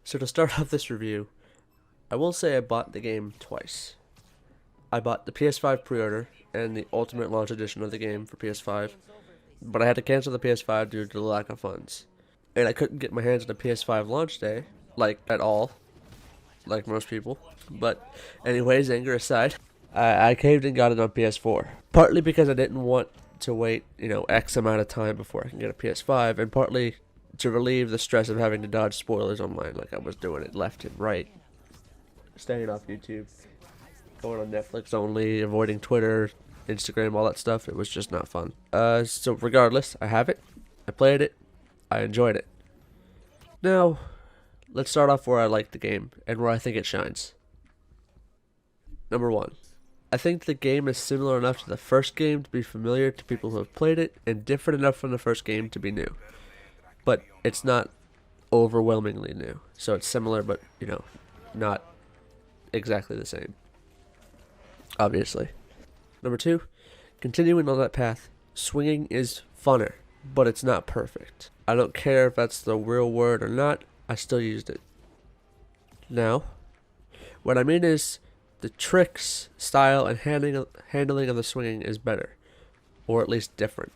So to start off this review, I will say I bought the game twice. I bought the PS5 pre-order and the Ultimate Launch Edition of the game for PS5, but I had to cancel the PS5 due to the lack of funds. And I couldn't get my hands on a PS5 launch day, like at all, like most people. But anyways, anger aside, I caved and got it on PS4. Partly because I didn't want to wait, X amount of time before I can get a PS5, and partly to relieve the stress of having to dodge spoilers online like I was doing it left and right. Staying off YouTube, going on Netflix only, avoiding Twitter, Instagram, all that stuff. It was just not fun. So regardless, I have it, I played it, I enjoyed it. Now, let's start off where I like the game and where I think it shines. Number 1. I think the game is similar enough to the first game to be familiar to people who have played it, and different enough from the first game to be new. But it's not overwhelmingly new. So it's similar, but, not exactly the same. Obviously. Number 2, continuing on that path, swinging is funner, but it's not perfect. I don't care if that's the real word or not, I still used it. Now, what I mean is, the tricks, style, and handling of the swinging is better, or at least different.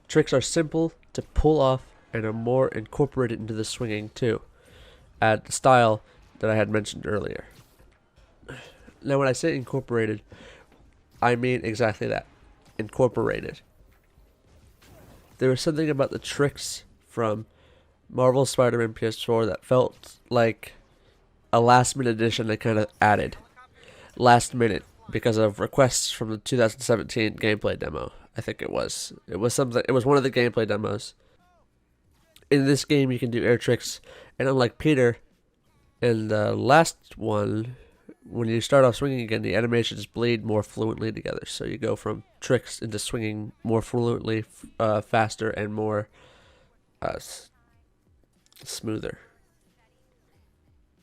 Tricks are simple to pull off and are more incorporated into the swinging too, add the style that I had mentioned earlier. Now when I say incorporated, I mean exactly that, incorporated. There was something about the tricks from Marvel's Spider-Man PS4 that felt like a last minute addition they kind of added. Last minute because of requests from the 2017 gameplay demo. I think it was. It was one of the gameplay demos. In this game you can do air tricks, and unlike Peter in the last one, when you start off swinging again, the animations bleed more fluently together. So you go from tricks into swinging more fluently, faster, and more smoother.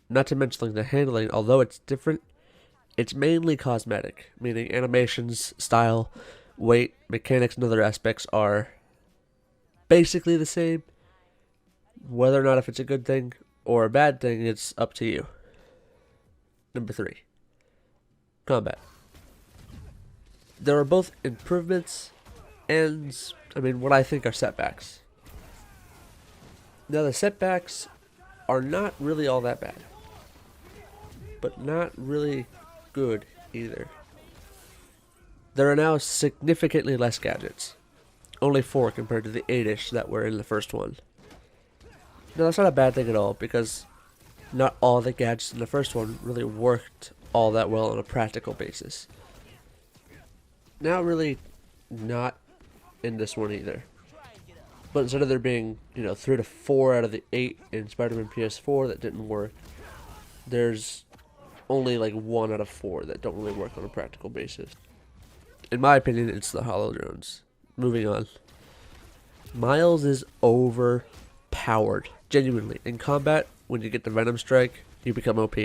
Not to mention like the handling, although it's different, it's mainly cosmetic, meaning animations, style, weight, mechanics, and other aspects are basically the same. Whether or not if it's a good thing or a bad thing, it's up to you. Number 3. Combat. There are both improvements and, what I think are setbacks. Now the setbacks are not really all that bad, but not really good either. There are now significantly less gadgets. Only 4 compared to the 8-ish that were in the first one. Now that's not a bad thing at all, because not all the gadgets in the first one really worked all that well on a practical basis. Now really not in this one either. But instead of there being, 3 to 4 out of the 8 in Spider-Man PS4 that didn't work, there's only like 1 out of 4 that don't really work on a practical basis. In my opinion, it's the hollow drones. Moving on. Miles is overpowered. Genuinely. In combat, when you get the Venom Strike, you become OP.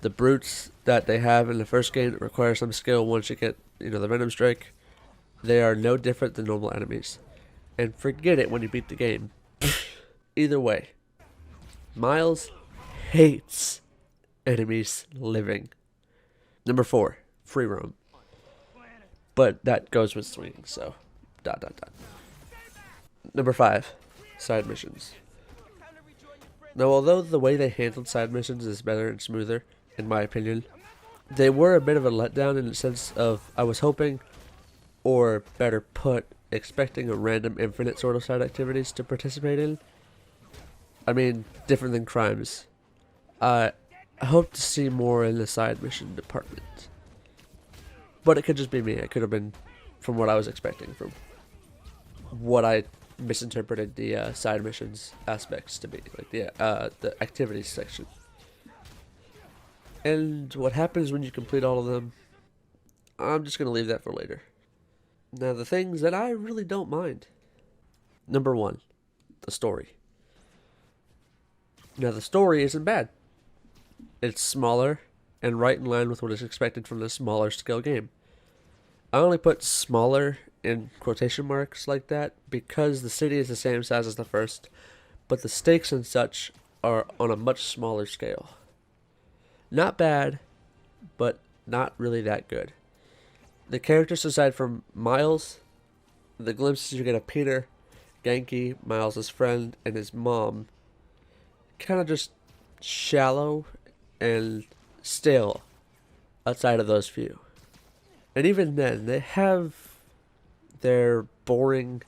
The brutes that they have in the first game that require some skill once you get, the Venom Strike, they are no different than normal enemies. And forget it when you beat the game. Either way, Miles hates enemies living. Number 4, free roam. But that goes with swinging, so ... Number 5, side missions. Now, although the way they handled side missions is better and smoother, in my opinion, they were a bit of a letdown in the sense of I was hoping, or better put, expecting a random infinite sort of side activities to participate in. Different than crimes. I hope to see more in the side mission department. But it could just be me. It could have been from what I was expecting, from what I misinterpreted the side missions aspects to be, like the activities section. And what happens when you complete all of them, I'm just going to leave that for later. Now the things that I really don't mind. Number 1, the story. Now the story isn't bad. It's smaller and right in line with what is expected from the smaller scale game. I only put smaller in quotation marks like that because the city is the same size as the first, but the stakes and such are on a much smaller scale. Not bad, but not really that good. The characters, aside from Miles, the glimpses you get of Peter, Genki, Miles' friend, and his mom, kind of just shallow and stale outside of those few. And even then, they have their boring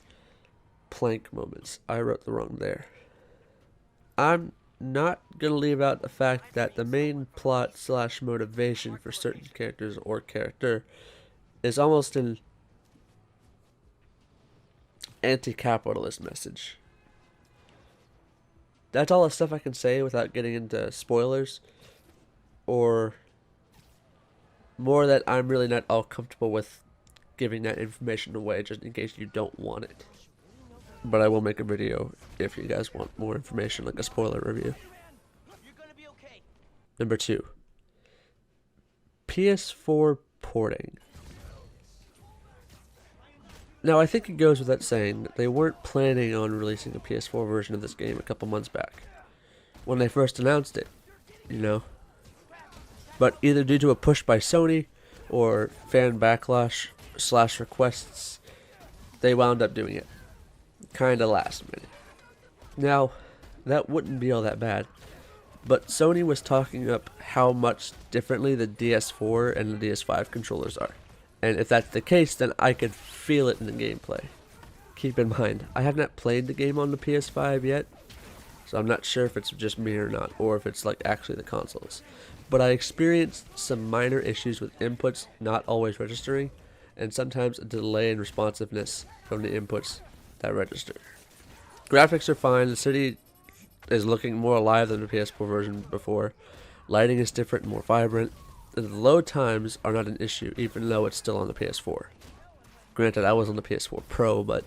plank moments. I wrote the wrong there. I'm not going to leave out the fact that the main plot / motivation for certain characters or character is almost an anti-capitalist message. That's all the stuff I can say without getting into spoilers, or more that I'm really not all comfortable with giving that information away just in case you don't want it. But I will make a video if you guys want more information, like a spoiler review. Number 2. PS4 porting. Now, I think it goes without saying that they weren't planning on releasing a PS4 version of this game a couple months back, when they first announced it, you know. But either due to a push by Sony, or fan backlash / requests, they wound up doing it. Kinda last minute. Now, that wouldn't be all that bad, but Sony was talking up how much differently the DS4 and the DS5 controllers are. And if that's the case, then I could feel it in the gameplay. Keep in mind, I have not played the game on the PS5 yet, so I'm not sure if it's just me or not, or if it's like actually the consoles. But I experienced some minor issues with inputs not always registering, and sometimes a delay in responsiveness from the inputs that register. Graphics are fine, the city is looking more alive than the PS4 version before, lighting is different and more vibrant, and the load times are not an issue even though it's still on the PS4. Granted, I was on the PS4 Pro, but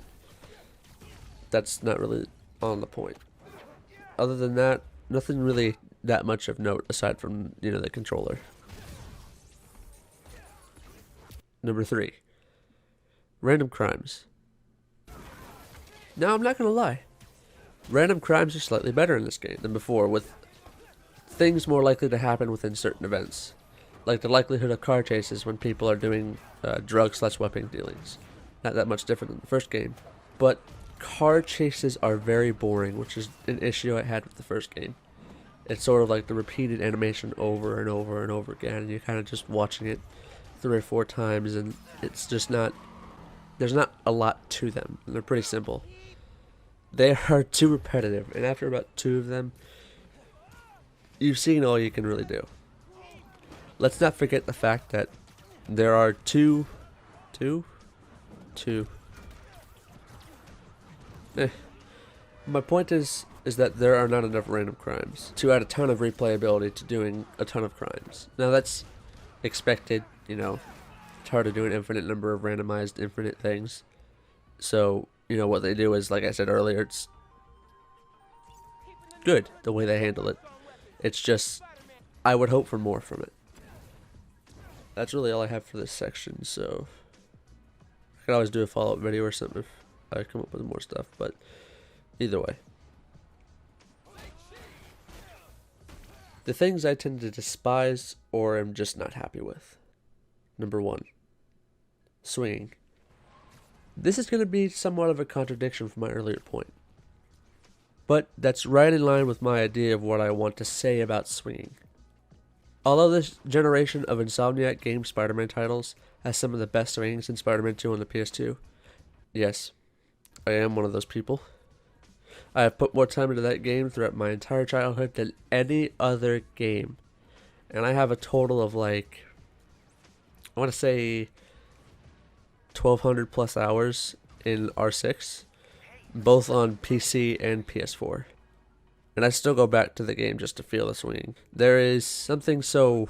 that's not really on the point. Other than that, nothing really that much of note aside from, the controller. Number 3. Random crimes. Now, I'm not going to lie. Random crimes are slightly better in this game than before, with things more likely to happen within certain events. Like the likelihood of car chases when people are doing drug / weapon dealings. Not that much different than the first game. But car chases are very boring, which is an issue I had with the first game. It's sort of like the repeated animation over and over and over again, and you're kind of just watching it 3 or 4 times, and it's just not, there's not a lot to them. They're pretty simple. They are too repetitive, and after about 2 of them, you've seen all you can really do. Let's not forget the fact that there are two. My point is that there are not enough random crimes to add a ton of replayability to doing a ton of crimes. Now that's expected, it's hard to do an infinite number of randomized infinite things. So, what they do is, like I said earlier, it's good the way they handle it. It's just, I would hope for more from it. That's really all I have for this section, so I could always do a follow-up video or something if I come up with more stuff, but either way. The things I tend to despise or am just not happy with. Number 1. Swinging. This is going to be somewhat of a contradiction from my earlier point, but that's right in line with my idea of what I want to say about swinging. Although this generation of Insomniac Games Spider-Man titles has some of the best swings in Spider-Man 2 on the PS2, yes, I am one of those people. I have put more time into that game throughout my entire childhood than any other game. And I have a total of I want to say 1,200 plus hours in R6, both on PC and PS4. And I still go back to the game just to feel the swinging. There is something so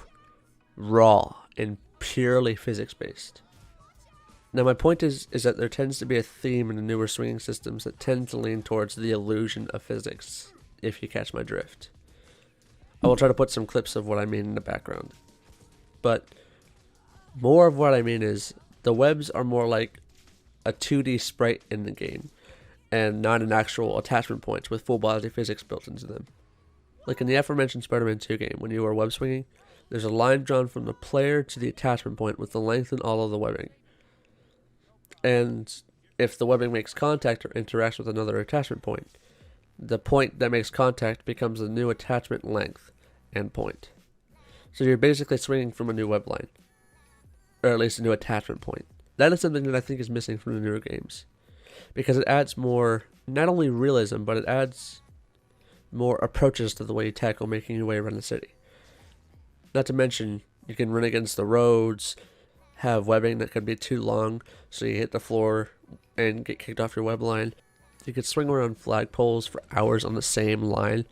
raw and purely physics-based. Now my point is that there tends to be a theme in the newer swinging systems that tend to lean towards the illusion of physics, if you catch my drift. I will try to put some clips of what I mean in the background. But more of what I mean is, the webs are more like a 2D sprite in the game, and not an actual attachment point with full body physics built into them. Like in the aforementioned Spider-Man 2 game, when you are web swinging, there's a line drawn from the player to the attachment point with the length and all of the webbing. And if the webbing makes contact or interacts with another attachment point, the point that makes contact becomes a new attachment length and point. So you're basically swinging from a new web line, or at least a new attachment point. That is something that I think is missing from the newer games, because it adds more, not only realism, but it adds more approaches to the way you tackle making your way around the city. Not to mention, you can run against the roads, have webbing that could be too long, so you hit the floor and get kicked off your web line. You could swing around flagpoles for hours on the same line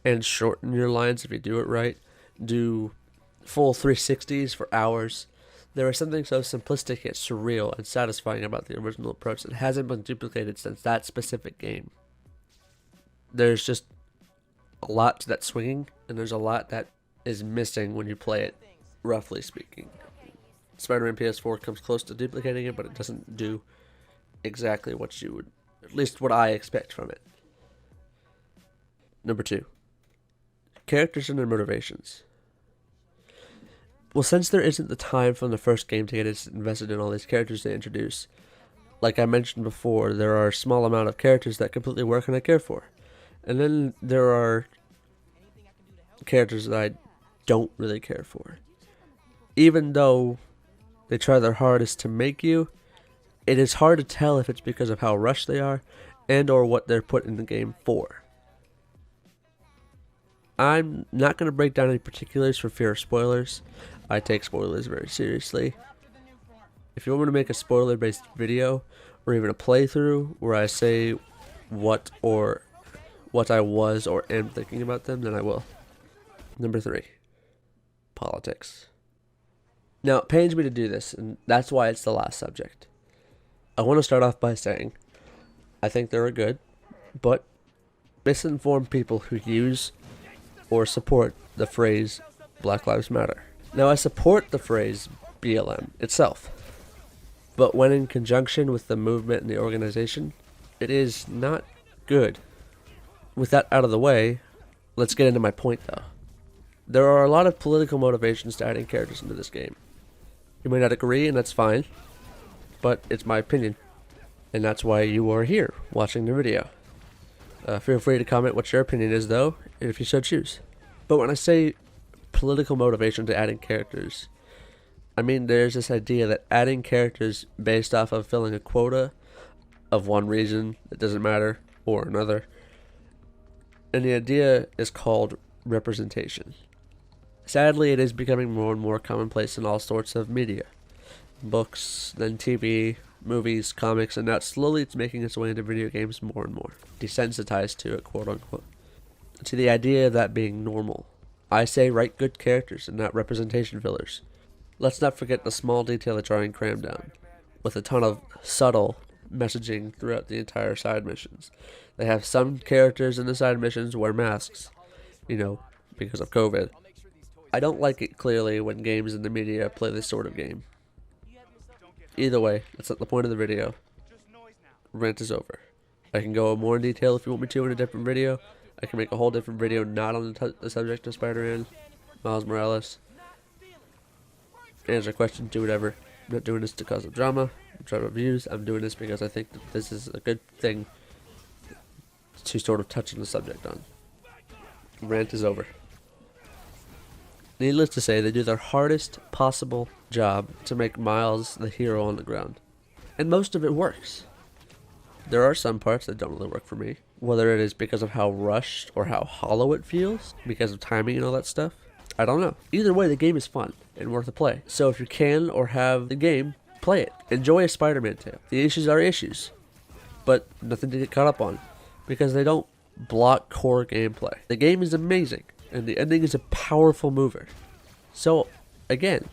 and shorten your lines if you do it right. Do full 360s for hours. There is something so simplistic yet surreal and satisfying about the original approach that hasn't been duplicated since that specific game. There's just a lot to that swinging, and there's a lot that is missing when you play it, roughly speaking. Spider-Man PS4 comes close to duplicating it, but it doesn't do exactly what you would, at least what I expect from it. Number 2. Characters and their motivations. Well, since there isn't the time from the first game to get us invested in all these characters they introduce, like I mentioned before, there are a small amount of characters that completely work and I care for. And then there are characters that I don't really care for. Even though they try their hardest to make you, it is hard to tell if it's because of how rushed they are and or what they're put in the game for. I'm not going to break down any particulars for fear of spoilers. I take spoilers very seriously. If you want me to make a spoiler-based video, or even a playthrough where I say what I was or am thinking about them, then I will. Number 3. Politics. Now, it pains me to do this, and that's why it's the last subject. I want to start off by saying, I think there are good, but misinformed people who use or support the phrase Black Lives Matter. Now, I support the phrase BLM itself, but when in conjunction with the movement and the organization, it is not good. With that out of the way, let's get into my point though. There are a lot of political motivations to adding characters into this game. You may not agree, and that's fine, but it's my opinion, and that's why you are here watching the video. Feel free to comment what your opinion is though, if you so choose. But when I say political motivation to adding characters, I mean there's this idea that adding characters based off of filling a quota of one reason that doesn't matter, or another. And the idea is called representation. Sadly, it is becoming more and more commonplace in all sorts of media. Books, then TV, movies, comics, and now slowly it's making its way into video games more and more. Desensitized to it, quote unquote. To the idea of that being normal. I say write good characters and not representation fillers. Let's not forget the small detail they try and cram down, with a ton of subtle messaging throughout the entire side missions. They have some characters in the side missions wear masks, because of COVID. I don't like it clearly when games in the media play this sort of game. Either way, that's not the point of the video. Rant is over. I can go more in detail if you want me to in a different video. I can make a whole different video not on the subject of Spider-Man, Miles Morales. Answer questions, do whatever. I'm not doing this to cause a drama, drama views. I'm doing this because I think that this is a good thing to sort of touch on the subject on. Rant is over. Needless to say, they do their hardest possible job to make Miles the hero on the ground. And most of it works. There are some parts that don't really work for me. Whether it is because of how rushed or how hollow it feels, because of timing and all that stuff, I don't know. Either way, the game is fun and worth a play. So if you can or have the game, play it. Enjoy a Spider-Man tale. The issues are issues, but nothing to get caught up on, because they don't block core gameplay. The game is amazing, and the ending is a powerful mover. So, again,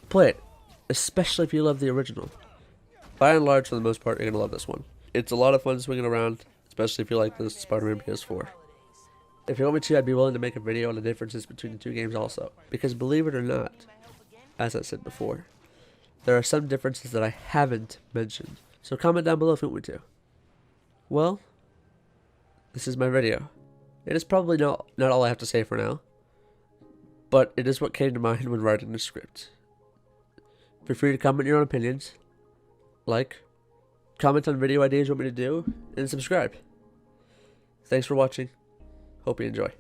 play it, especially if you love the original. By and large, for the most part, you're going to love this one. It's a lot of fun swinging around, especially if you like the Spider-Man PS4. If you want me to, I'd be willing to make a video on the differences between the two games also. Because believe it or not, as I said before, there are some differences that I haven't mentioned. So comment down below if you want me to. Well, this is my video. It is probably not all I have to say for now, but it is what came to mind when writing the script. Feel free to comment your own opinions, like, comment on video ideas you want me to do, and subscribe. Thanks for watching. Hope you enjoy.